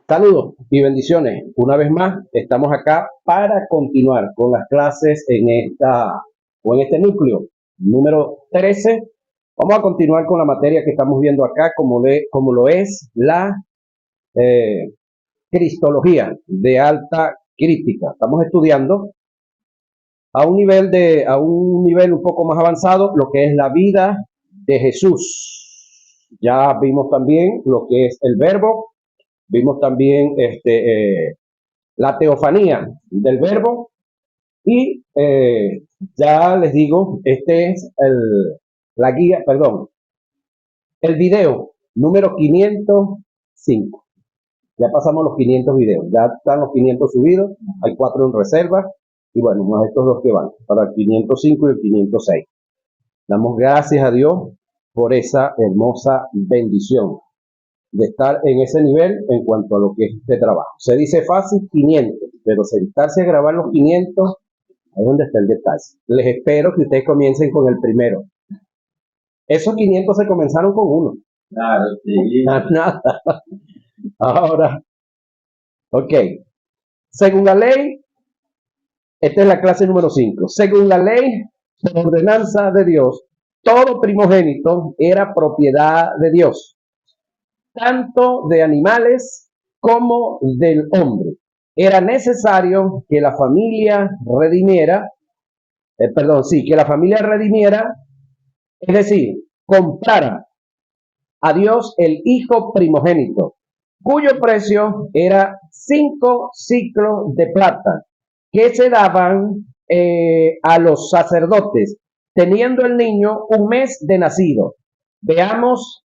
Saludos y bendiciones. Una vez más, estamos acá para continuar con las clases en este núcleo número 13. Vamos a continuar con la materia que estamos viendo acá, como lo es la eh, cristología de alta crítica. Estamos estudiando a un nivel un poco más avanzado lo que es la vida de Jesús. Ya vimos también lo que es el verbo. Vimos también la teofanía del verbo y ya les digo, este es la guía, perdón, el video número 505. Ya pasamos los 500 videos, ya están los 500 subidos, hay 4 en reserva y bueno, más estos dos que van para el 505 y el 506. Damos gracias a Dios por esa hermosa bendición de estar en ese nivel en cuanto a lo que es de trabajo. Se dice fácil 500, pero sentarse a grabar los 500, ahí es donde está el detalle. Les espero que ustedes comiencen con el primero. Esos 500 se comenzaron con uno. Claro, sí. Nada. Ahora, ok. Según la ley, esta es la clase número 5. Según la ley, por ordenanza de Dios, todo primogénito era propiedad de Dios, tanto de animales como del hombre. Era necesario que la familia redimiera, que la familia redimiera, es decir, comprara a Dios el hijo primogénito, cuyo precio era 5 ciclos de plata, que se daban a los sacerdotes, teniendo el niño un mes de nacido. Veamos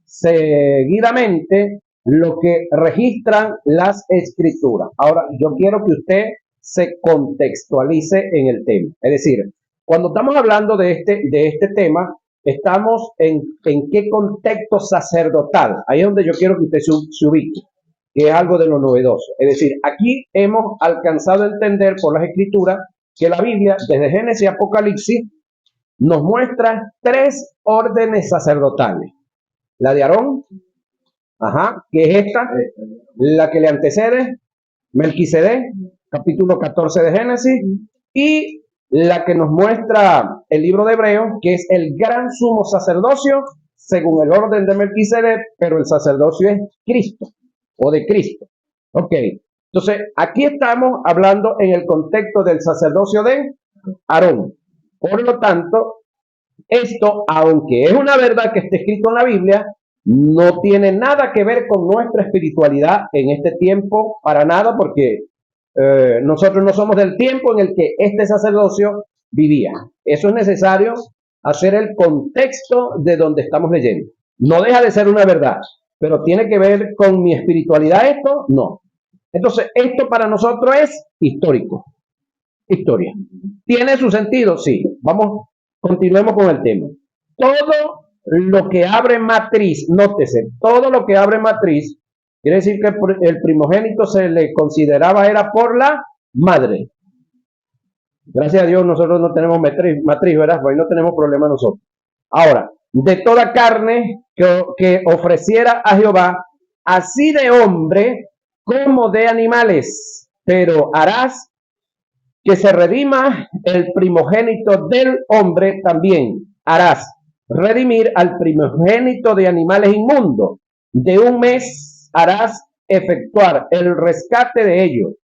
seguidamente lo que registran las escrituras. Ahora, yo quiero que usted se contextualice en el tema. Es decir, cuando estamos hablando de este tema, estamos en qué contexto sacerdotal. Ahí es donde yo quiero que usted se ubique, que es algo de lo novedoso. Es decir, aquí hemos alcanzado a entender por las escrituras que la Biblia, desde Génesis y Apocalipsis, nos muestra 3 órdenes sacerdotales. La de Aarón, que es esta, la que le antecede, Melquisedec, capítulo 14 de Génesis, y la que nos muestra el libro de Hebreos, que es el gran sumo sacerdocio, según el orden de Melquisedec, pero el sacerdocio es Cristo, o de Cristo. Ok, entonces aquí estamos hablando en el contexto del sacerdocio de Aarón. Por lo tanto, esto, aunque es una verdad que está escrito en la Biblia, no tiene nada que ver con nuestra espiritualidad en este tiempo, para nada, porque nosotros no somos del tiempo en el que este sacerdocio vivía. Eso es necesario hacer el contexto de donde estamos leyendo. No deja de ser una verdad, pero tiene que ver con mi espiritualidad esto, no. Entonces, esto para nosotros es histórico. Historia. ¿Tiene su sentido? Sí. Continuemos con el tema. Todo lo que abre matriz, nótese, todo lo que abre matriz, quiere decir que el primogénito se le consideraba era por la madre. Gracias a Dios nosotros no tenemos matriz, ¿verdad? Pues no tenemos problema nosotros. Ahora, de toda carne que ofreciera a Jehová, así de hombre como de animales, pero harás que se redima el primogénito del hombre, también harás redimir al primogénito de animales inmundos. De un mes harás efectuar el rescate de ellos,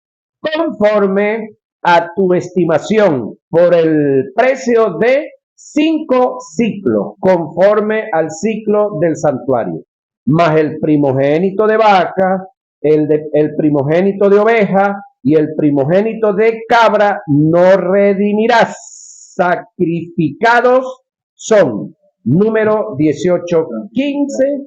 conforme a tu estimación, por el precio de 5 ciclos, conforme al ciclo del santuario, más el primogénito de vaca, el primogénito de oveja y el primogénito de cabra no redimirás. Sacrificados son, número 18:15.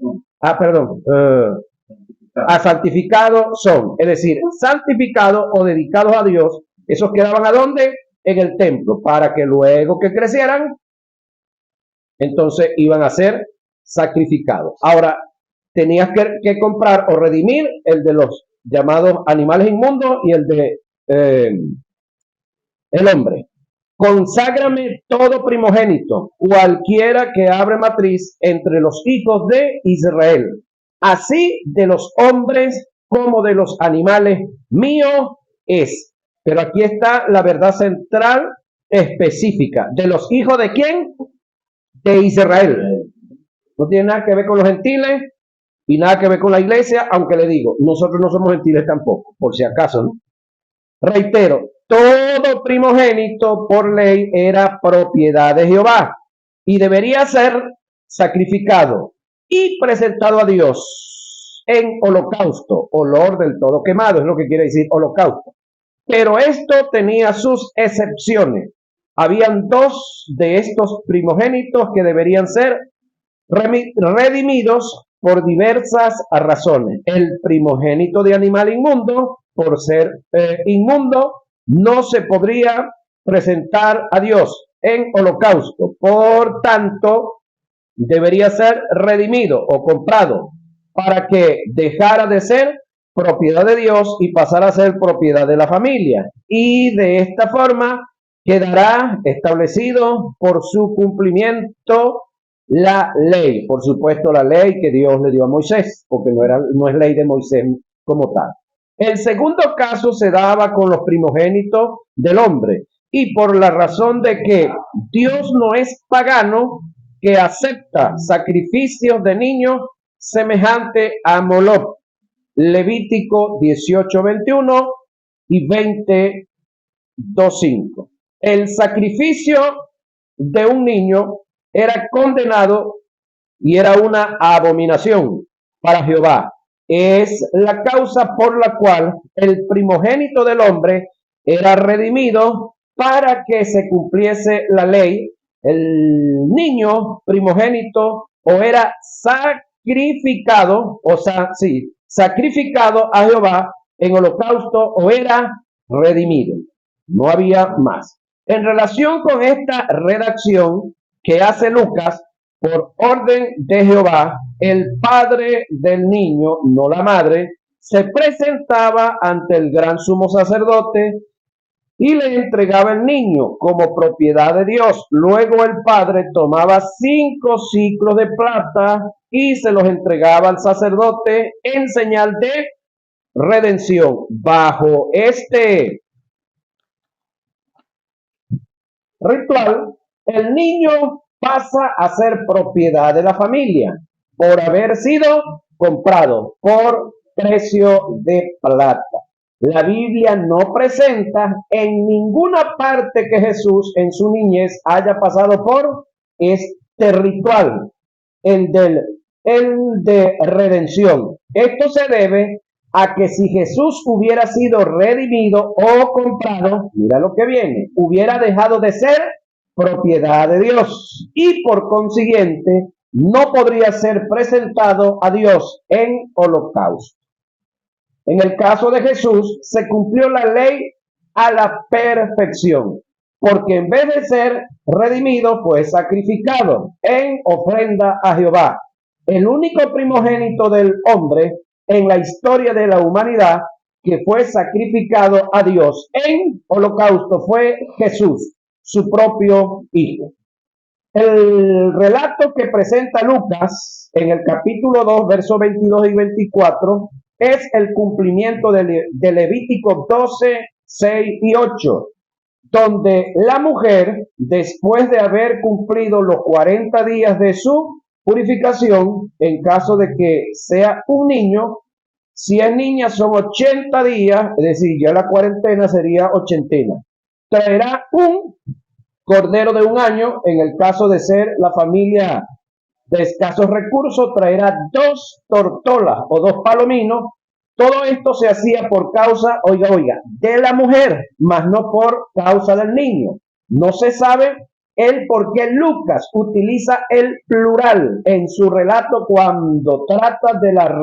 Santificados son, es decir, santificados o dedicados a Dios. Esos quedaban ¿a dónde? En el templo, para que luego que crecieran, entonces iban a ser sacrificados. Ahora, tenías que comprar o redimir el de los llamados animales inmundos y el de el hombre. Conságrame todo primogénito, cualquiera que abre matriz entre los hijos de Israel. así de los hombres como de los animales, mío es. Pero aquí está la verdad central específica. ¿De los hijos de quién? De Israel. No tiene nada que ver con los gentiles y nada que ver con la iglesia, aunque le digo, nosotros no somos gentiles tampoco, por si acaso, ¿no? Reitero, todo primogénito por ley era propiedad de Jehová y debería ser sacrificado y presentado a Dios en holocausto, olor del todo quemado, es lo que quiere decir holocausto. Pero esto tenía sus excepciones. Habían dos de estos primogénitos que deberían ser redimidos por diversas razones. El primogénito de animal inmundo, por ser inmundo, no se podría presentar a Dios en holocausto. Por tanto, debería ser redimido o comprado para que dejara de ser propiedad de Dios y pasara a ser propiedad de la familia. Y de esta forma quedará establecido por su cumplimiento la ley, por supuesto la ley que Dios le dio a Moisés, porque no es ley de Moisés como tal. El segundo caso se daba con los primogénitos del hombre, y por la razón de que Dios no es pagano, que acepta sacrificios de niños semejante a Moloch. Levítico 18:21 y 20:2:5. El sacrificio de un niño era condenado y era una abominación para Jehová. Es la causa por la cual el primogénito del hombre era redimido para que se cumpliese la ley. El niño primogénito o era sacrificado, sacrificado a Jehová en holocausto o era redimido. No había más. En relación con esta redacción que hace Lucas, por orden de Jehová, el padre del niño, no la madre, se presentaba ante el gran sumo sacerdote y le entregaba el niño como propiedad de Dios. Luego el padre tomaba 5 siclos de plata y se los entregaba al sacerdote en señal de redención. Bajo este ritual, el niño pasa a ser propiedad de la familia por haber sido comprado por precio de plata. La Biblia no presenta en ninguna parte que Jesús en su niñez haya pasado por este ritual, el de redención. Esto se debe a que si Jesús hubiera sido redimido o comprado, mira lo que viene, hubiera dejado de ser propiedad de Dios y por consiguiente no podría ser presentado a Dios en holocausto. En el caso de Jesús se cumplió la ley a la perfección, porque en vez de ser redimido fue sacrificado en ofrenda a Jehová. El único primogénito del hombre en la historia de la humanidad que fue sacrificado a Dios en holocausto fue Jesús, su propio Hijo. El relato que presenta Lucas en el capítulo 2, versos 22 y 24, es el cumplimiento de Levítico 12, 6 y 8, donde la mujer, después de haber cumplido los 40 días de su purificación, en caso de que sea un niño, si es niña son 80 días, es decir, ya la cuarentena sería ochentena, traerá un cordero de un año. En el caso de ser la familia de escasos recursos, traerá 2 tortolas o 2 palominos. Todo esto se hacía por causa, oiga, de la mujer, mas no por causa del niño. No se sabe el por qué Lucas utiliza el plural en su relato cuando trata de la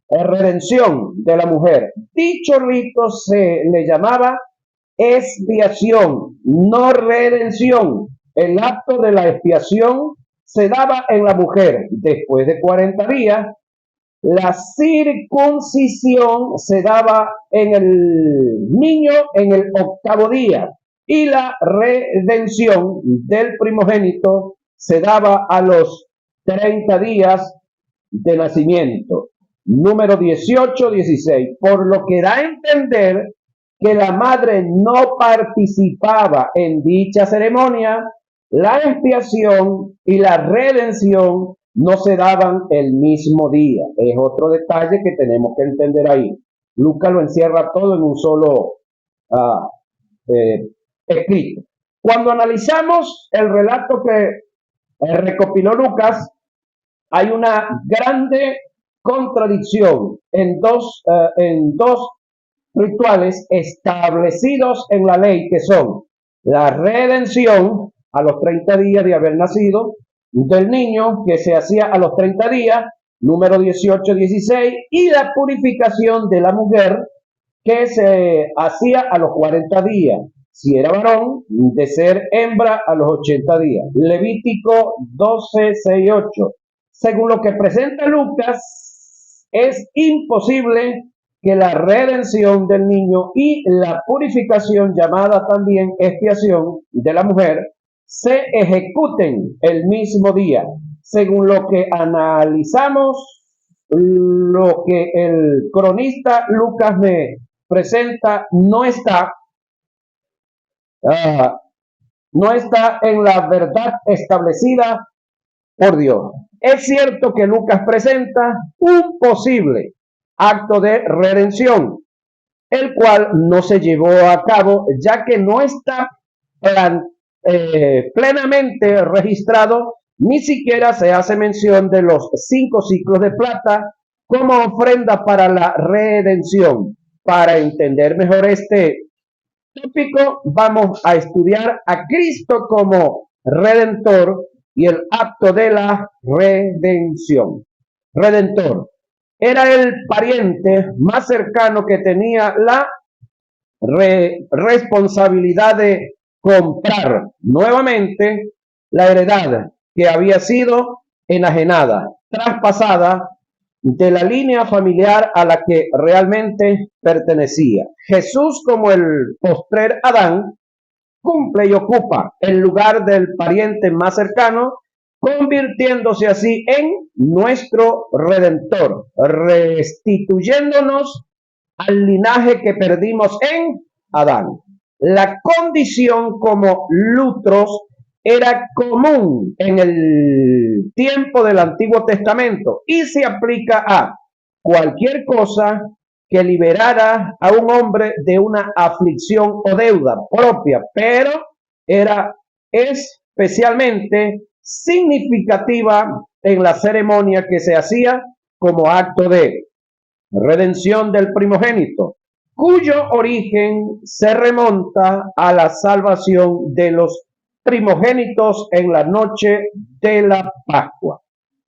redención de la mujer. Dicho rito se le llamaba expiación, no redención. El acto de la expiación se daba en la mujer después de 40 días. La circuncisión se daba en el niño en el 8º día y la redención del primogénito se daba a los 30 días de nacimiento. Número 18, 16. Por lo que da a entender que la madre no participaba en dicha ceremonia, la expiación y la redención no se daban el mismo día. Es otro detalle que tenemos que entender ahí. Lucas lo encierra todo en un solo escrito. Cuando analizamos el relato que recopiló Lucas, hay una grande contradicción en dos rituales establecidos en la ley, que son la redención a los 30 días de haber nacido del niño, que se hacía a los 30 días, número 18, 16, y la purificación de la mujer, que se hacía a los 40 días, si era varón, de ser hembra a los 80 días. Levítico 12, 6, 8. Según lo que presenta Lucas, es imposible que la redención del niño y la purificación, llamada también expiación de la mujer, se ejecuten el mismo día. Según lo que analizamos, lo que el cronista Lucas me presenta no está en la verdad establecida por Dios. Es cierto que Lucas presenta un posible acto de redención, el cual no se llevó a cabo, ya que no está plenamente registrado, ni siquiera se hace mención de los 5 ciclos de plata como ofrenda para la redención. Para entender mejor este tópico, vamos a estudiar a Cristo como Redentor y el acto de la redención. Redentor era el pariente más cercano que tenía la responsabilidad de comprar nuevamente la heredad que había sido enajenada, traspasada de la línea familiar a la que realmente pertenecía. Jesús, como el postrer Adán, cumple y ocupa el lugar del pariente más cercano, convirtiéndose así en nuestro Redentor, restituyéndonos al linaje que perdimos en Adán. La condición como lutros era común en el tiempo del Antiguo Testamento y se aplica a cualquier cosa que liberara a un hombre de una aflicción o deuda propia, pero era especialmente significativa en la ceremonia que se hacía como acto de redención del primogénito, cuyo origen se remonta a la salvación de los primogénitos en la noche de la Pascua.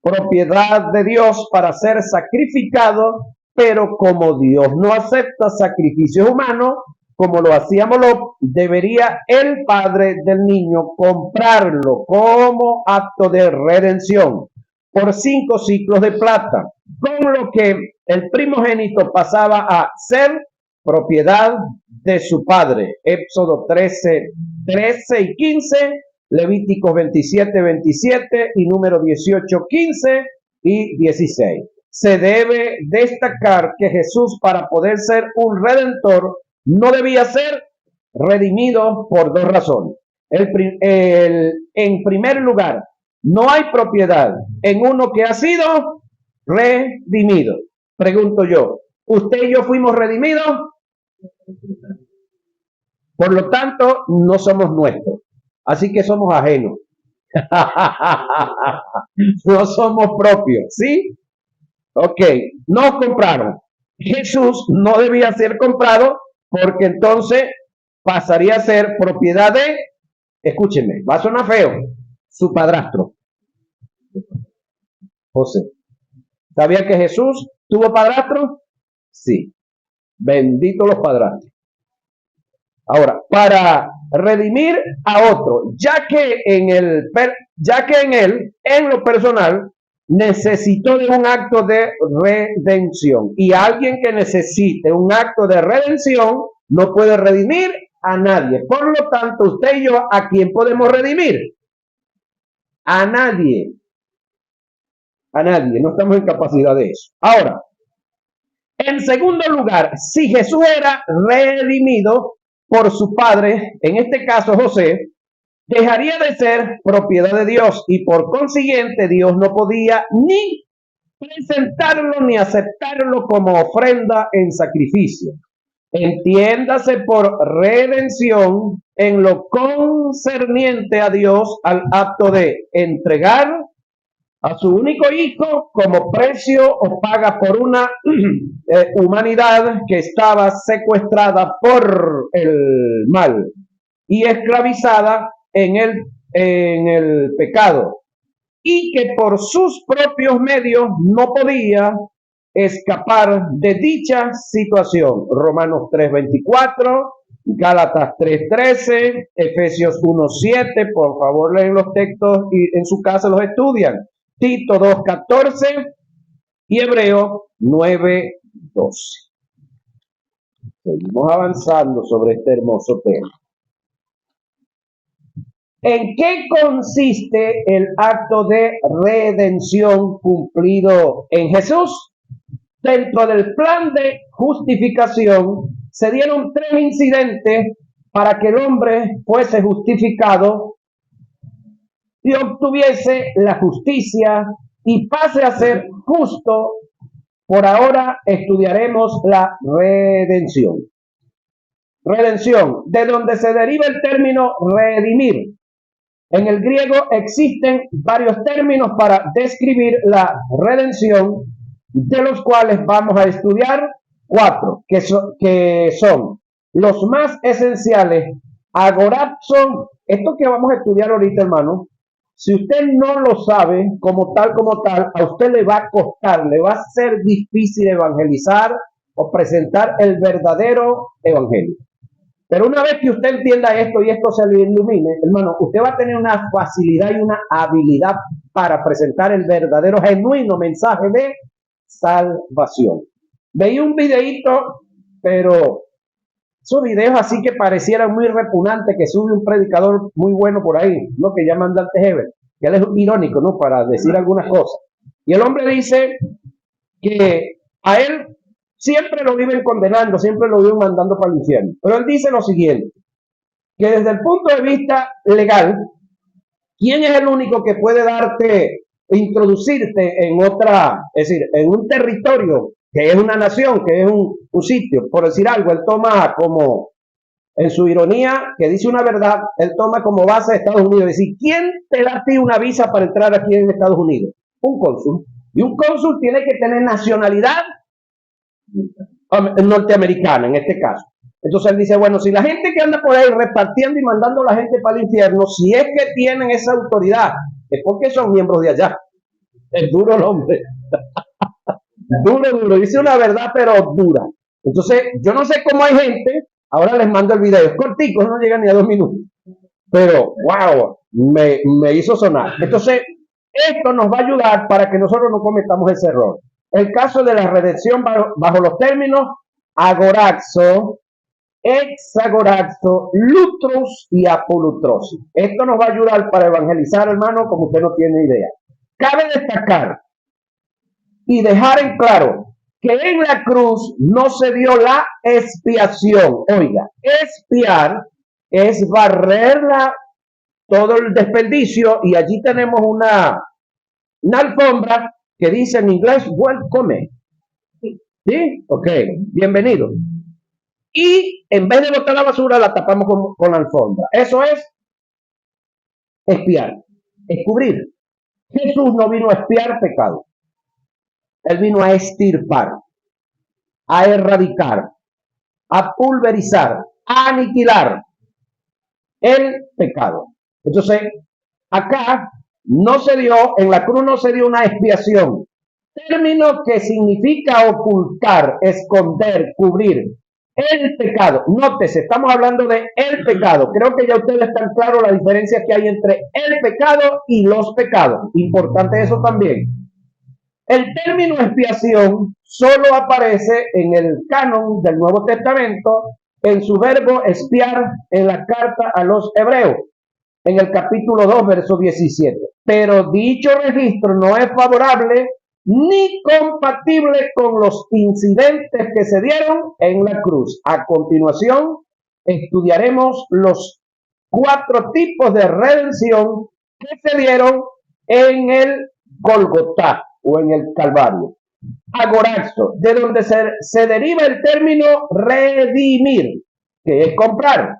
Propiedad de Dios para ser sacrificado, pero como Dios no acepta sacrificios humanos, como lo hacía Moloch, debería el padre del niño comprarlo como acto de redención por 5 ciclos de plata, con lo que el primogénito pasaba a ser propiedad de su padre. Éxodo 13, 13 y 15, Levíticos 27, 27 y número 18, 15 y 16. Se debe destacar que Jesús, para poder ser un redentor, no debía ser redimido por 2 razones. En primer lugar, no hay propiedad en uno que ha sido redimido. Pregunto yo, ¿usted y yo fuimos redimidos? Por lo tanto, no somos nuestros. Así que somos ajenos. No somos propios, ¿sí? Ok, nos compraron. Jesús no debía ser comprado porque entonces pasaría a ser propiedad de, escúchenme, va a sonar feo, su padrastro, José. ¿Sabía que Jesús tuvo padrastro? Sí. Bendito los padrastros. Ahora, para redimir a otro, ya que en él, en lo personal, necesitó de un acto de redención. Y alguien que necesite un acto de redención no puede redimir a nadie. Por lo tanto, usted y yo, ¿a quién podemos redimir? A nadie. A nadie, no estamos en capacidad de eso. Ahora, en segundo lugar, si Jesús era redimido por su padre, en este caso José, dejaría de ser propiedad de Dios y por consiguiente Dios no podía ni presentarlo ni aceptarlo como ofrenda en sacrificio. Entiéndase por redención en lo concerniente a Dios al acto de entregar a su único hijo como precio o paga por una humanidad que estaba secuestrada por el mal y esclavizada en el pecado, y que por sus propios medios no podía escapar de dicha situación. Romanos 3:24, Gálatas 3:13, Efesios 1:7, por favor leen los textos y en su casa los estudian. Tito 2:14 y Hebreo 9:12. Seguimos avanzando sobre este hermoso tema. ¿En qué consiste el acto de redención cumplido en Jesús? Dentro del plan de justificación se dieron 3 incidentes para que el hombre fuese justificado y obtuviese la justicia y pase a ser justo. Por ahora estudiaremos la redención. Redención, de donde se deriva el término redimir. En el griego existen varios términos para describir la redención, de los cuales vamos a estudiar 4, que son los más esenciales. Agorazo, esto que vamos a estudiar ahorita, hermano, si usted no lo sabe como tal, a usted le va a costar, le va a ser difícil evangelizar o presentar el verdadero evangelio. Pero una vez que usted entienda esto y esto se le ilumine, hermano, usted va a tener una facilidad y una habilidad para presentar el verdadero, genuino mensaje de salvación. Veía un videíto, pero esos videos así que parecieran muy repugnantes, que sube un predicador muy bueno por ahí, ¿no? Que llaman Dante Hebel, que él es irónico, ¿no? Para decir algunas cosas. Y el hombre dice que a él siempre lo viven condenando, siempre lo viven mandando para el infierno. Pero él dice lo siguiente, que desde el punto de vista legal, ¿quién es el único que puede introducirte en otra, es decir, en un territorio que es una nación, que es un sitio? Por decir algo, él toma como, en su ironía, que dice una verdad, él toma como base Estados Unidos. Es decir, ¿quién te da a ti una visa para entrar aquí en Estados Unidos? Un cónsul. Y un cónsul tiene que tener nacionalidad norteamericana, en este caso. Entonces él dice, bueno, si la gente que anda por ahí repartiendo y mandando a la gente para el infierno, si es que tienen esa autoridad, es porque son miembros de allá. Es duro el hombre. Duro. Dice una verdad, pero dura. Entonces, yo no sé cómo hay gente, ahora les mando el video, es cortico, no llega ni a 2 minutos. Pero, wow, me hizo sonar. Entonces, esto nos va a ayudar para que nosotros no cometamos ese error. El caso de la redención bajo los términos agorazo, hexagorazo, lutros y apolutrosis. Esto nos va a ayudar para evangelizar, hermano, como usted no tiene idea. Cabe destacar y dejar en claro que en la cruz no se dio la expiación. Oiga, expiar es barrerla todo el desperdicio, y allí tenemos una alfombra que dice en inglés welcome. ¿Sí? Ok, bienvenido. Y en vez de botar la basura, la tapamos con la alfombra. Eso es expiar, es cubrir. Jesús no vino a expiar pecado. Él vino a extirpar, a erradicar, a pulverizar, a aniquilar el pecado. Entonces, acá no se dio, en la cruz no se dio una expiación, término que significa ocultar, esconder, cubrir el pecado. Nótese, estamos hablando de el pecado. Creo que ya ustedes están claros la diferencia que hay entre el pecado y los pecados. Importante eso también. El término expiación solo aparece en el canon del Nuevo Testamento en su verbo expiar en la carta a los hebreos. en el capítulo 2, verso 17. Pero dicho registro no es favorable ni compatible con los incidentes que se dieron en la cruz. A continuación, estudiaremos los 4 tipos de redención que se dieron en el Golgotá o en el Calvario. Agorazo, de donde se deriva el término redimir, que es comprar.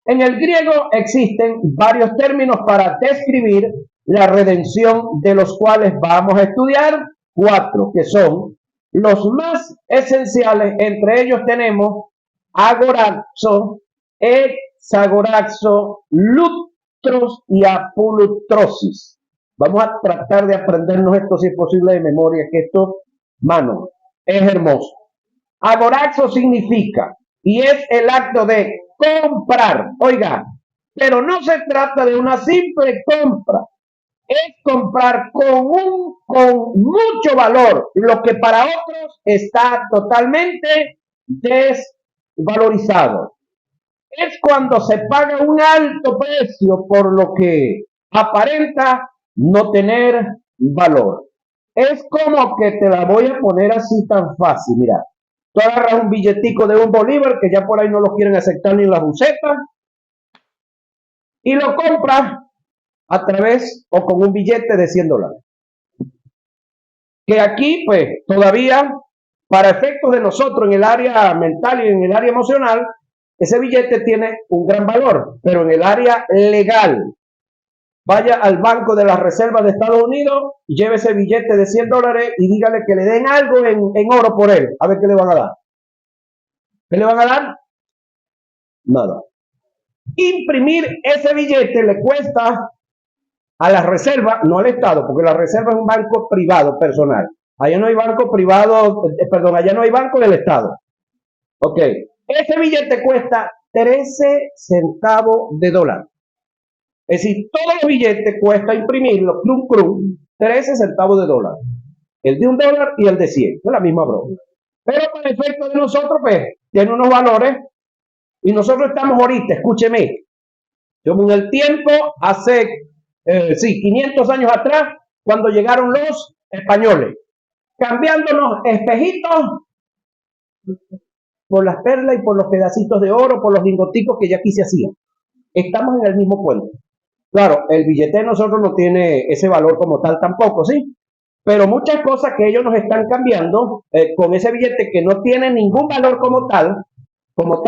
En el griego existen varios términos para describir la redención, de los cuales vamos a estudiar 4, que son los más esenciales. Entre ellos tenemos agorazo, exagorazo, lutros y apulutrosis. Vamos a tratar de aprendernos esto si es posible de memoria, que esto, mano, es hermoso. Agorazo significa, y es el acto de comprar, oiga, pero no se trata de una simple compra, es comprar con mucho valor lo que para otros está totalmente desvalorizado. Es cuando se paga un alto precio por lo que aparenta no tener valor. Es como que te la voy a poner así tan fácil, mira. Tú agarras un billetico de $1 que ya por ahí no lo quieren aceptar ni en la buceta y lo compras a través o con un billete de $100. Que aquí, pues, todavía, para efectos de nosotros en el área mental y en el área emocional, ese billete tiene un gran valor, pero en el área legal, vaya al Banco de las Reservas de Estados Unidos, lleve ese billete de $100 y dígale que le den algo en oro por él. A ver qué le van a dar. ¿Qué le van a dar? Nada. Imprimir ese billete le cuesta a la Reserva, no al Estado, porque la Reserva es un banco privado, personal. Allá no hay banco privado, allá no hay banco del Estado. Ok. Ese billete cuesta 13 centavos de dólar. Es decir, todos los billetes cuesta imprimirlos, 13 centavos de dólar. El de $1 y el de 100, es la misma broma. Pero para el efecto de nosotros, pues, tiene unos valores, y nosotros estamos ahorita, escúcheme, como en el tiempo, hace, 500 años atrás, cuando llegaron los españoles, cambiándonos espejitos por las perlas y por los pedacitos de oro, por los lingoticos que ya aquí se hacían. Estamos en el mismo cuento. Claro, el billete de nosotros no tiene ese valor como tal tampoco, ¿sí? Pero muchas cosas que ellos nos están cambiando con ese billete que no tiene ningún valor como tal, no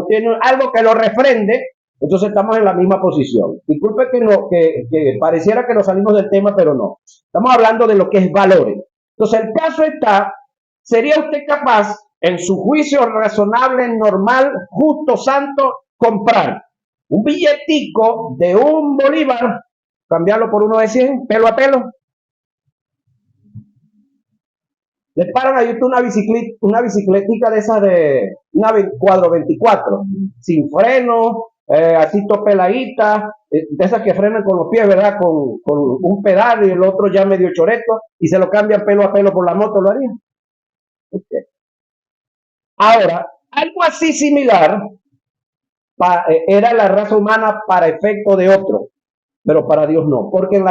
tiene algo que lo refrende, entonces estamos en la misma posición. Disculpe que pareciera que nos salimos del tema, pero no. Estamos hablando de lo que es valores. Entonces el caso está, ¿sería usted capaz, en su juicio razonable, normal, justo, santo, comprar un billetico de $1, cambiarlo por uno de 100, pelo a pelo? Le paran ahí una bicicletica de esas de una cuadro 24, sin freno, así topeladita, de esas que frenan con los pies, ¿verdad? Con un pedal y el otro ya medio choreto, y se lo cambian pelo a pelo por la moto, ¿lo haría? Okay. Ahora, algo así similar era la raza humana para efecto de otro, pero para Dios no, porque en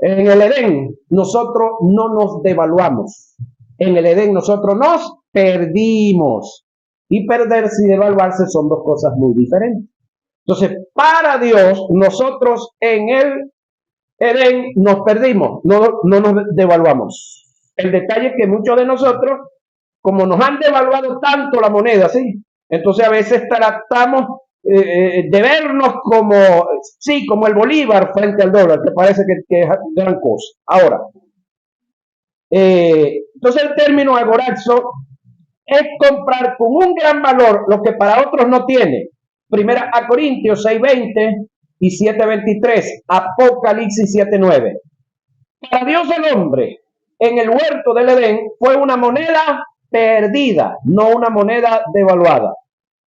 el Edén nosotros no nos devaluamos. En el Edén nosotros nos perdimos. Y perderse y devaluarse son dos cosas muy diferentes. Entonces, para Dios, nosotros en el Edén nos perdimos, no nos devaluamos. El detalle es que muchos de nosotros, como nos han devaluado tanto la moneda, ¿sí? Entonces a veces tratamos de vernos como el bolívar frente al dólar, que parece que es gran cosa. Ahora, entonces el término agorazo es comprar con un gran valor lo que para otros no tiene. Primera a Corintios 6:20 y 7:23, Apocalipsis 7:9. Para Dios el hombre en el huerto del Edén fue una moneda perdida, no una moneda devaluada.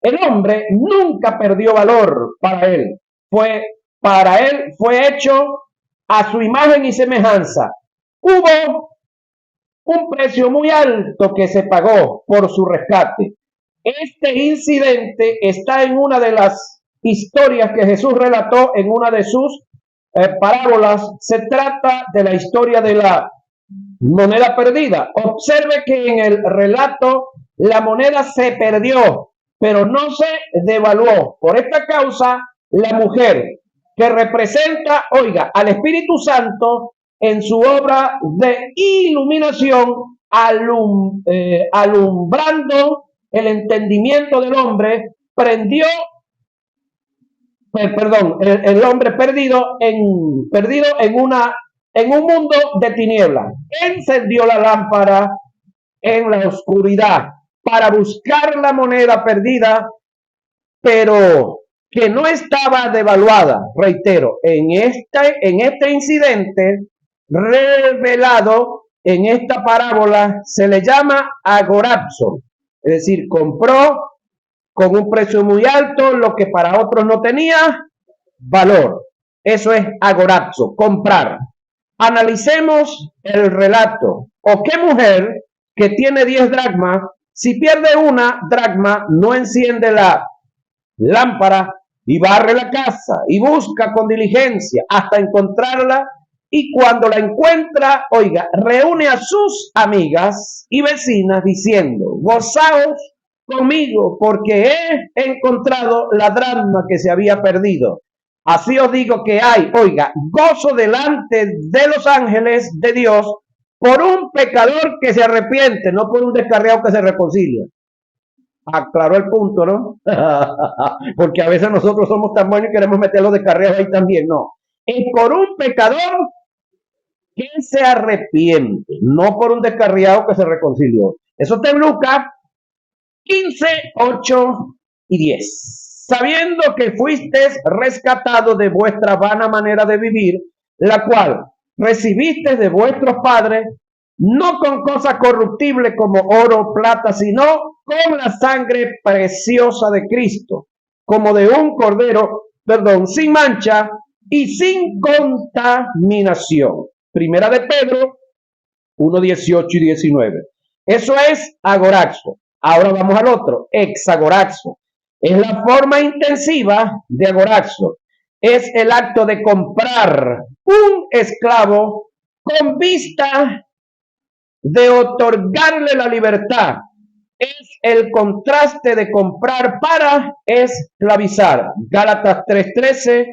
El hombre nunca perdió valor para él. Para él fue hecho a su imagen y semejanza. Hubo un precio muy alto que se pagó por su rescate. Este incidente está en una de las historias que Jesús relató en una de sus parábolas. Se trata de la historia de la moneda perdida. Observe que en el relato la moneda se perdió, pero no se devaluó. Por esta causa, la mujer que representa, oiga, al Espíritu Santo en su obra de iluminación, alumbrando el entendimiento del hombre, prendió, perdón, el hombre perdido en un mundo de tinieblas. Encendió la lámpara en la oscuridad para buscar la moneda perdida, pero que no estaba devaluada. Reitero, en este incidente revelado en esta parábola se le llama agorazo, es decir, compró con un precio muy alto lo que para otros no tenía valor. Eso es agorazo, comprar. Analicemos el relato. ¿O qué mujer que tiene 10 dracmas, si pierde una dracma, no enciende la lámpara y barre la casa y busca con diligencia hasta encontrarla? Y cuando la encuentra, oiga, reúne a sus amigas y vecinas diciendo: gozaos conmigo porque he encontrado la dracma que se había perdido. Así os digo que hay, oiga, gozo delante de los ángeles de Dios por un pecador que se arrepiente, no por un descarriado que se reconcilia. Aclaró el punto, ¿no? Porque a veces nosotros somos tan buenos y queremos meter los descarriados ahí también. No, es por un pecador que se arrepiente, no por un descarriado que se reconcilió. Eso está en Lucas 15, 8 y 10. Sabiendo que fuisteis rescatados de vuestra vana manera de vivir, la cual recibisteis de vuestros padres, no con cosas corruptibles como oro o plata, sino con la sangre preciosa de Cristo, como de un cordero, sin mancha y sin contaminación. Primera de Pedro 1, 18 y 19. Eso es agorazo. Ahora vamos al otro, hexagorazo. Es la forma intensiva de agorazo. Es el acto de comprar un esclavo con vista de otorgarle la libertad. Es el contraste de comprar para esclavizar. Gálatas 3:13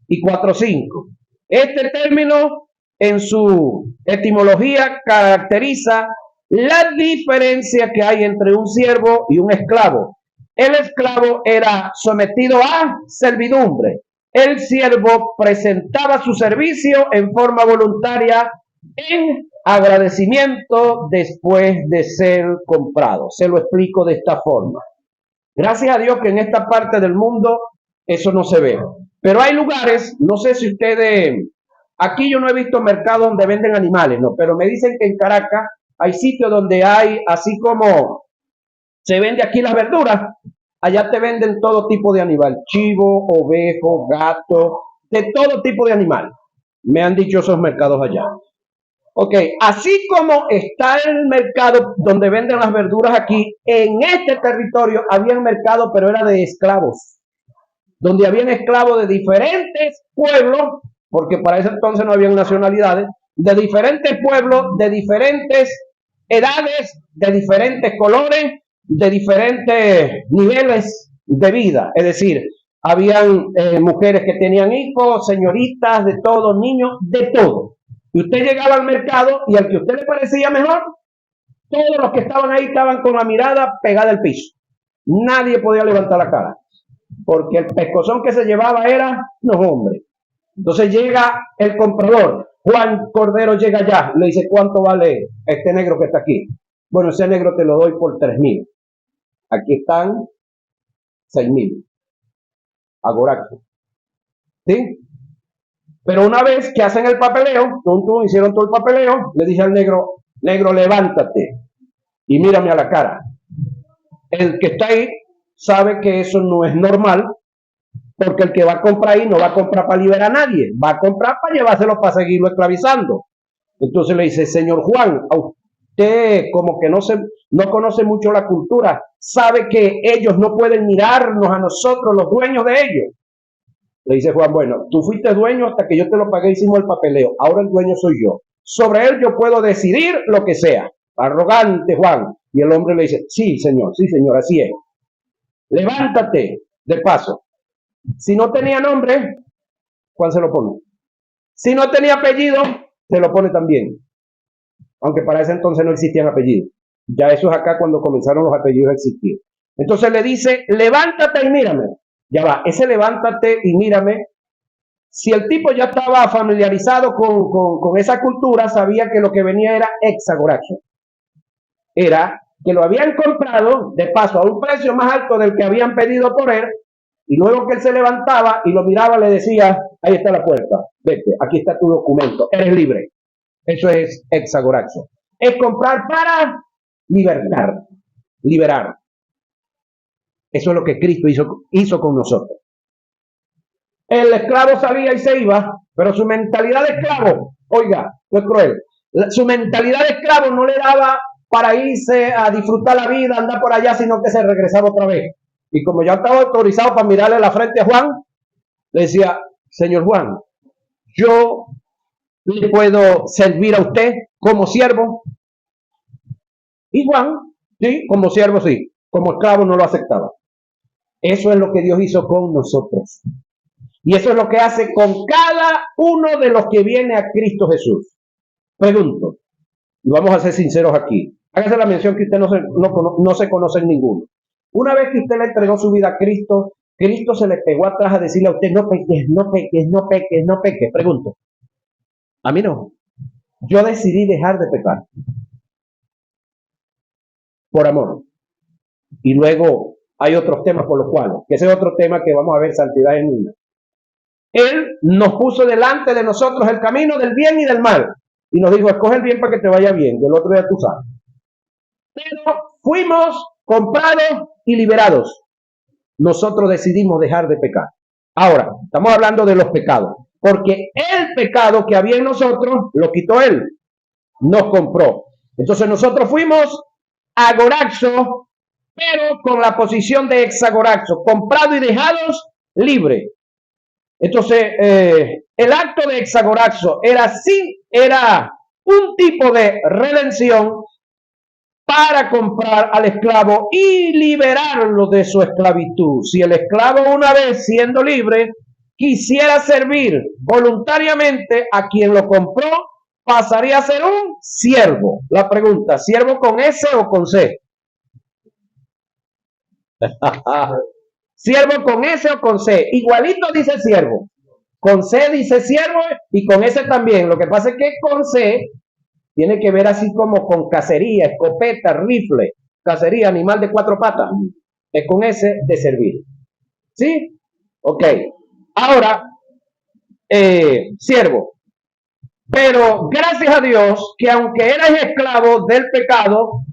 y 4:5. Este término en su etimología caracteriza la diferencia que hay entre un siervo y un esclavo. El esclavo era sometido a servidumbre. El siervo presentaba su servicio en forma voluntaria en agradecimiento después de ser comprado. Se lo explico de esta forma. Gracias a Dios que en esta parte del mundo eso no se ve. Pero hay lugares, no sé si ustedes, aquí yo no he visto mercados donde venden animales, no, pero me dicen que en Caracas hay sitios donde hay, así como se vende aquí las verduras, allá te venden todo tipo de animal, chivo, ovejo, gato, de todo tipo de animal. Me han dicho esos mercados allá. Ok, así como está el mercado donde venden las verduras aquí, en este territorio había un mercado, pero era de esclavos, donde habían esclavos de diferentes pueblos, porque para ese entonces no había nacionalidades, de diferentes pueblos, de diferentes edades, de diferentes colores, de diferentes niveles de vida. Es decir, habían mujeres que tenían hijos, señoritas, de todo, niños, de todo. Y usted llegaba al mercado y al que a usted le parecía mejor, todos los que estaban ahí estaban con la mirada pegada al piso. Nadie podía levantar la cara, porque el pescozón que se llevaba era, no, hombre. Entonces llega el comprador, Juan Cordero llega allá, le dice: ¿cuánto vale este negro que está aquí? Bueno, ese negro te lo doy por 3,000. Aquí están 6,000. Agorazo. ¿Sí? Pero una vez que hacen el papeleo, hicieron todo el papeleo, le dice al negro: negro, levántate y mírame a la cara. El que está ahí sabe que eso no es normal, porque el que va a comprar ahí no va a comprar para liberar a nadie, va a comprar para llevárselo para seguirlo esclavizando. Entonces le dice: señor Juan, usted como que no conoce mucho la cultura, sabe que ellos no pueden mirarnos a nosotros, los dueños de ellos. Le dice Juan, bueno, tú fuiste dueño hasta que yo te lo pagué, hicimos el papeleo, ahora el dueño soy yo. Sobre él yo puedo decidir lo que sea. Arrogante Juan. Y el hombre le dice, sí señor, así es. Levántate, de paso. Si no tenía nombre, Juan se lo pone. Si no tenía apellido, se lo pone también. Aunque para ese entonces no existían apellidos. Ya eso es acá cuando comenzaron los apellidos a existir. Entonces le dice, levántate y mírame. Ya va, ese levántate y mírame. Si el tipo ya estaba familiarizado con esa cultura, sabía que lo que venía era exagorazo. Era que lo habían comprado de paso a un precio más alto del que habían pedido por él, y luego que él se levantaba y lo miraba, le decía, ahí está la puerta, vete, aquí está tu documento, eres libre. Eso es exagorazo. Es comprar para liberar. Eso es lo que Cristo hizo con nosotros. El esclavo salía y se iba, pero su mentalidad de esclavo, oiga, no es cruel, su mentalidad de esclavo no le daba para irse a disfrutar la vida, andar por allá, sino que se regresaba otra vez. Y como ya estaba autorizado para mirarle la frente a Juan, le decía, señor Juan, yo le puedo servir a usted como siervo. Y Juan, sí, como siervo sí, como esclavo no lo aceptaba. Eso es lo que Dios hizo con nosotros. Y eso es lo que hace con cada uno de los que viene a Cristo Jesús. Pregunto, y vamos a ser sinceros aquí, hágase la mención que usted no se conoce en ninguno. Una vez que usted le entregó su vida a Cristo, Cristo se le pegó atrás a decirle a usted, no peques, no peques, no peques, no peques. Pregunto, a mí no. Yo decidí dejar de pecar. Por amor. Y luego hay otros temas por los cuales, que ese es otro tema que vamos a ver, santidad en una. Él nos puso delante de nosotros el camino del bien y del mal. Y nos dijo, escoge el bien para que te vaya bien, del otro día tú sabes. Pero fuimos comprados y liberados. Nosotros decidimos dejar de pecar. Ahora, estamos hablando de los pecados. Porque el pecado que había en nosotros, lo quitó Él. Nos compró. Entonces nosotros fuimos agoraxo, pero con la posición de exagoraxo, comprados y dejados libres. Entonces, el acto de exagoraxo era un tipo de redención para comprar al esclavo y liberarlo de su esclavitud. Si el esclavo, una vez siendo libre, quisiera servir voluntariamente a quien lo compró, pasaría a ser un siervo. La pregunta, ¿siervo con S o con C? ¿Siervo con S o con C? Igualito dice siervo. Con C dice siervo y con S también. Lo que pasa es que con C tiene que ver así como con cacería, escopeta, rifle, cacería, animal de 4 patas. Es con S de servir. ¿Sí? Ok. Ahora, siervo. Pero gracias a Dios que aunque erais esclavos del pecado,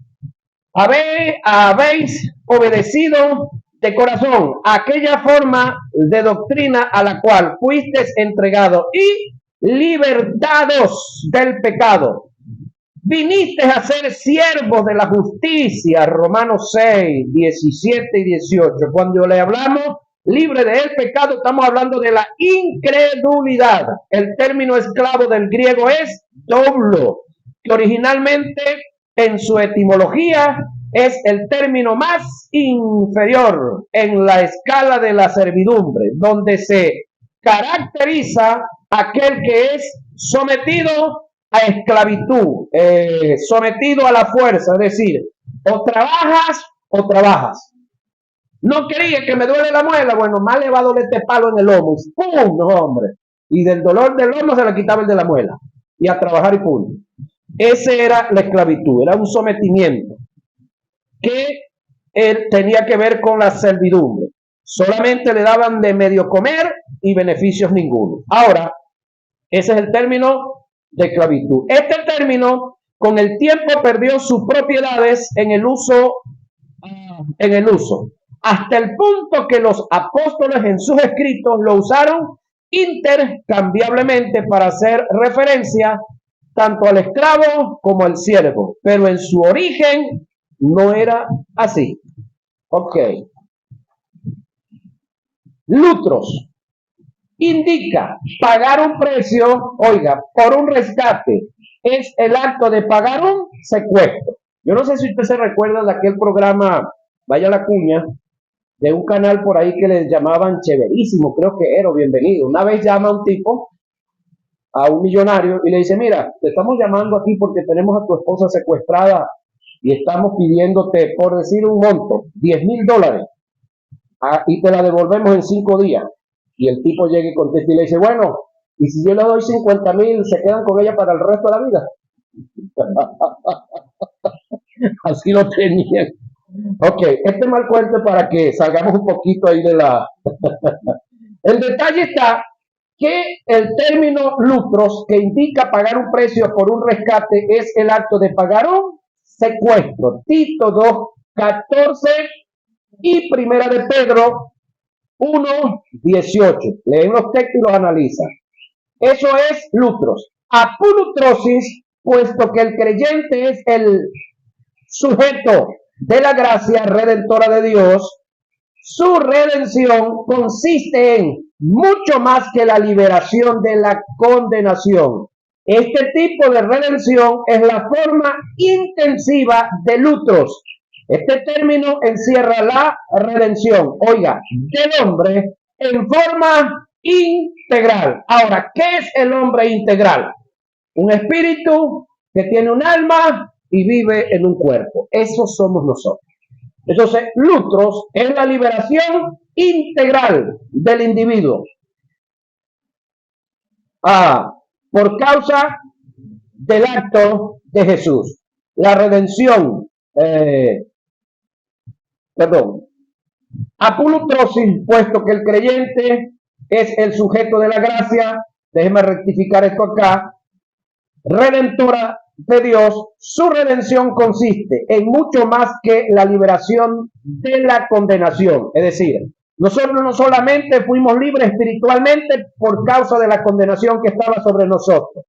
habéis obedecido de corazón aquella forma de doctrina a la cual fuisteis entregados y libertados del pecado. Viniste a ser siervos de la justicia, Romanos 6, 17 y 18. Cuando le hablamos libre del pecado, estamos hablando de la incredulidad. El término esclavo del griego es doblo, que originalmente en su etimología es el término más inferior en la escala de la servidumbre, donde se caracteriza aquel que es sometido a esclavitud, sometido a la fuerza, es decir, o trabajas o trabajas. No quería que me duele la muela, bueno, más le va a doler este palo en el lomo. ¡Pum! No, hombre. Y del dolor del lomo se le quitaba el de la muela. Y a trabajar y punto. Ese era la esclavitud, era un sometimiento que él tenía que ver con la servidumbre. Solamente le daban de medio comer y beneficios ninguno. Ahora, ese es el término de esclavitud. Este término, con el tiempo, perdió sus propiedades en el uso, hasta el punto que los apóstoles en sus escritos lo usaron intercambiablemente para hacer referencia tanto al esclavo como al siervo, pero en su origen no era así. Ok. Lutros indica pagar un precio, oiga, por un rescate. Es el acto de pagar un secuestro. Yo no sé si usted se recuerda de aquel programa, vaya la cuña, de un canal por ahí que les llamaban Chéverísimo, creo que era Bienvenido. Una vez llama un tipo a un millonario y le dice, mira, te estamos llamando aquí porque tenemos a tu esposa secuestrada y estamos pidiéndote, por decir un monto, $10,000, y te la devolvemos en 5 días. Y el tipo llega y contesta y le dice, bueno, y si yo le doy 50,000, ¿se quedan con ella para el resto de la vida? Así lo tenían. Ok, este mal cuento para que salgamos un poquito ahí de la... El detalle está que el término lutros, que indica pagar un precio por un rescate, es el acto de pagar un secuestro. Tito 2:14 y Primera de Pedro 1:18. Leen los textos y los analizan. Eso es lutros. Apolutrosis, puesto que el creyente es el sujeto de la gracia redentora de Dios, su redención consiste en mucho más que la liberación de la condenación. Este tipo de redención es la forma intensiva de lutros. Este término encierra la redención, oiga, del hombre en forma integral. Ahora, ¿qué es el hombre integral? Un espíritu que tiene un alma y vive en un cuerpo. Eso somos nosotros. Entonces, lutros es la liberación integral del individuo. Por causa del acto de Jesús. La redención, apolutrosis, puesto que el creyente es el sujeto de la gracia, déjeme rectificar esto acá, redentora de Dios, su redención consiste en mucho más que la liberación de la condenación. Es decir, nosotros no solamente fuimos libres espiritualmente por causa de la condenación que estaba sobre nosotros,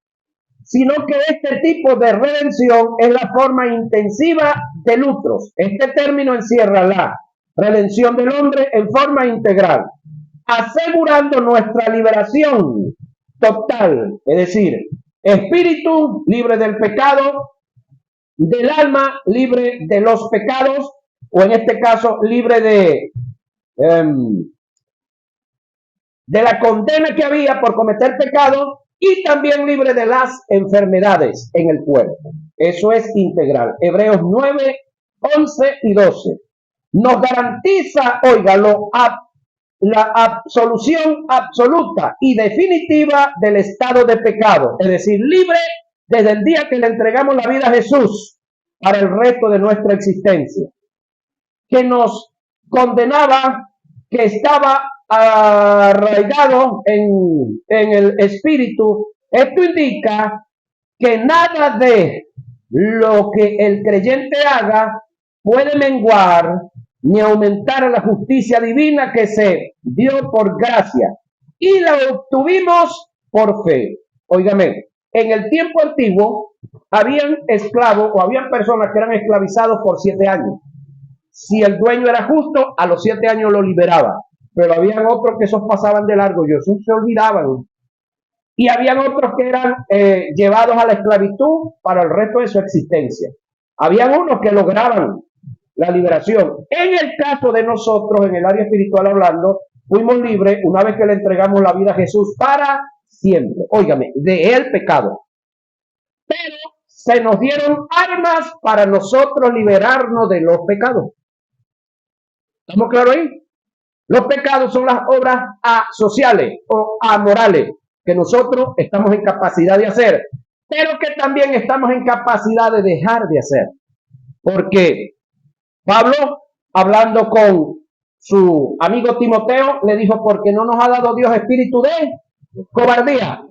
sino que este tipo de redención es la forma intensiva de lutros. Este término encierra la redención del hombre en forma integral, asegurando nuestra liberación total, es decir, espíritu libre del pecado, del alma libre de los pecados, o en este caso libre de la condena que había por cometer pecado, y también libre de las enfermedades en el cuerpo. Eso es integral. Hebreos 9, 11 y 12 nos garantiza, óigalo, la absolución absoluta y definitiva del estado de pecado, es decir, libre desde el día que le entregamos la vida a Jesús para el resto de nuestra existencia, que nos condenaba, que estaba arraigado en el espíritu. Esto indica que nada de lo que el creyente haga puede menguar ni aumentar la justicia divina que se dio por gracia y la obtuvimos por fe. Óigame, en el tiempo antiguo habían esclavos o habían personas que eran esclavizados por 7 años. Si el dueño era justo, a los 7 años lo liberaba, pero habían otros que esos pasaban de largo y esos se olvidaban. Y habían otros que eran llevados a la esclavitud para el resto de su existencia. Habían unos que lograban la liberación. En el caso de nosotros, en el área espiritual hablando, fuimos libres una vez que le entregamos la vida a Jesús para siempre. Óigame, de el pecado. Pero se nos dieron armas para nosotros liberarnos de los pecados. ¿Estamos claros ahí? Los pecados son las obras asociales o amorales que nosotros estamos en capacidad de hacer, pero que también estamos en capacidad de dejar de hacer. Porque Pablo, hablando con su amigo Timoteo, le dijo, porque no nos ha dado Dios espíritu de cobardía,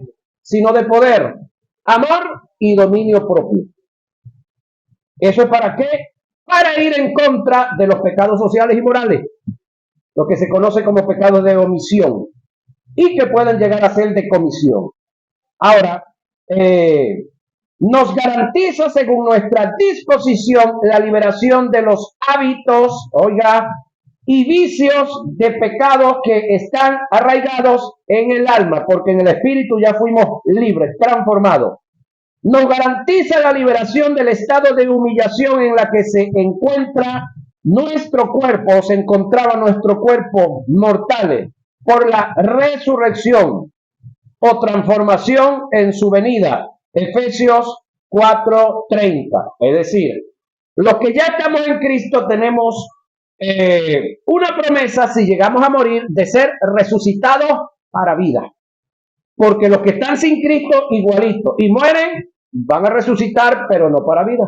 sino de poder, amor y dominio propio. ¿Eso es para qué? Para ir en contra de los pecados sociales y morales, lo que se conoce como pecados de omisión, y que pueden llegar a ser de comisión. Ahora, nos garantiza según nuestra disposición la liberación de los hábitos, oiga, y vicios de pecados que están arraigados en el alma, porque en el espíritu ya fuimos libres, transformados. Nos garantiza la liberación del estado de humillación en la que se encuentra nuestro cuerpo, o se encontraba nuestro cuerpo mortal, por la resurrección o transformación en su venida. Efesios 4:30. Es decir, los que ya estamos en Cristo tenemos una promesa, si llegamos a morir, de ser resucitados para vida. Porque los que están sin Cristo, igualito, y mueren, van a resucitar, pero no para vida.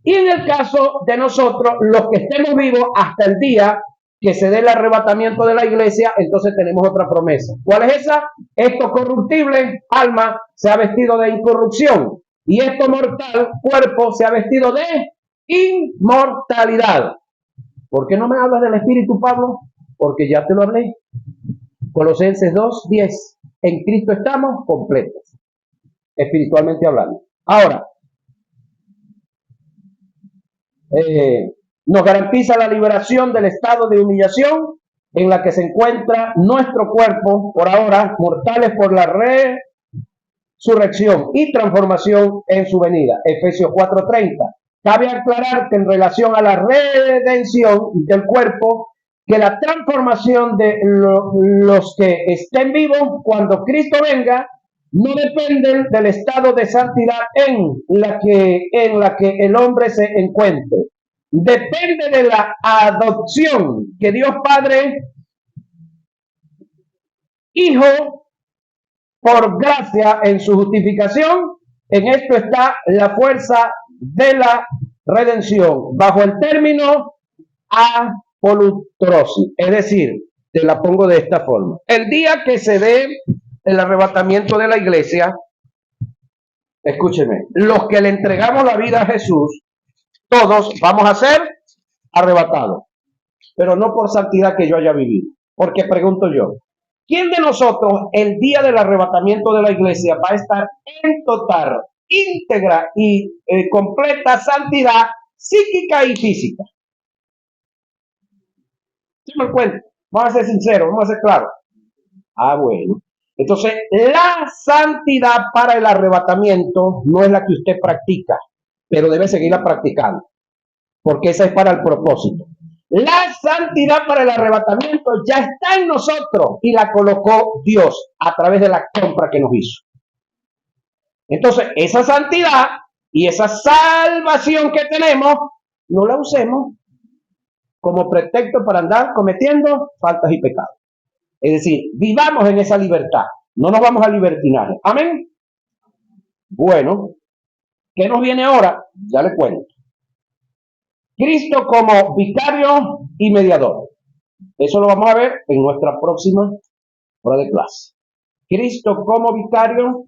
Y en el caso de nosotros, los que estemos vivos hasta el día que se dé el arrebatamiento de la iglesia, entonces tenemos otra promesa. ¿Cuál es esa? Esto corruptible, alma, se ha vestido de incorrupción, y esto mortal, cuerpo, se ha vestido de inmortalidad. ¿Por qué no me hablas del Espíritu, Pablo? Porque ya te lo hablé. Colosenses 2:10. En Cristo estamos completos, espiritualmente hablando. Ahora, nos garantiza la liberación del estado de humillación en la que se encuentra nuestro cuerpo, por ahora, mortales por la resurrección y transformación en su venida. Efesios 4:30. Cabe aclarar que en relación a la redención del cuerpo, que la transformación de los que estén vivos cuando Cristo venga no dependen del estado de santidad en la que el hombre se encuentre. Depende de la adopción que Dios Padre, Hijo, por gracia en su justificación. En esto está la fuerza de la redención, bajo el término apolutrosis. Es decir, te la pongo de esta forma. El día que se dé el arrebatamiento de la iglesia, escúcheme, los que le entregamos la vida a Jesús, todos vamos a ser arrebatados, pero no por santidad que yo haya vivido. Porque pregunto yo, ¿quién de nosotros el día del arrebatamiento de la iglesia va a estar en total, íntegra y completa santidad psíquica y física? ¿Sí me cuento? Vamos a ser sinceros, vamos a ser claros. Bueno. Entonces, la santidad para el arrebatamiento no es la que usted practica, pero debe seguirla practicando, porque esa es para el propósito. La santidad para el arrebatamiento ya está en nosotros y la colocó Dios a través de la compra que nos hizo. Entonces, esa santidad y esa salvación que tenemos, no la usemos como pretexto para andar cometiendo faltas y pecados. Es decir, vivamos en esa libertad, no nos vamos a libertinar. Amén. Bueno, ¿qué nos viene ahora? Ya les cuento. Cristo como vicario y mediador. Eso lo vamos a ver en nuestra próxima hora de clase. Cristo como vicario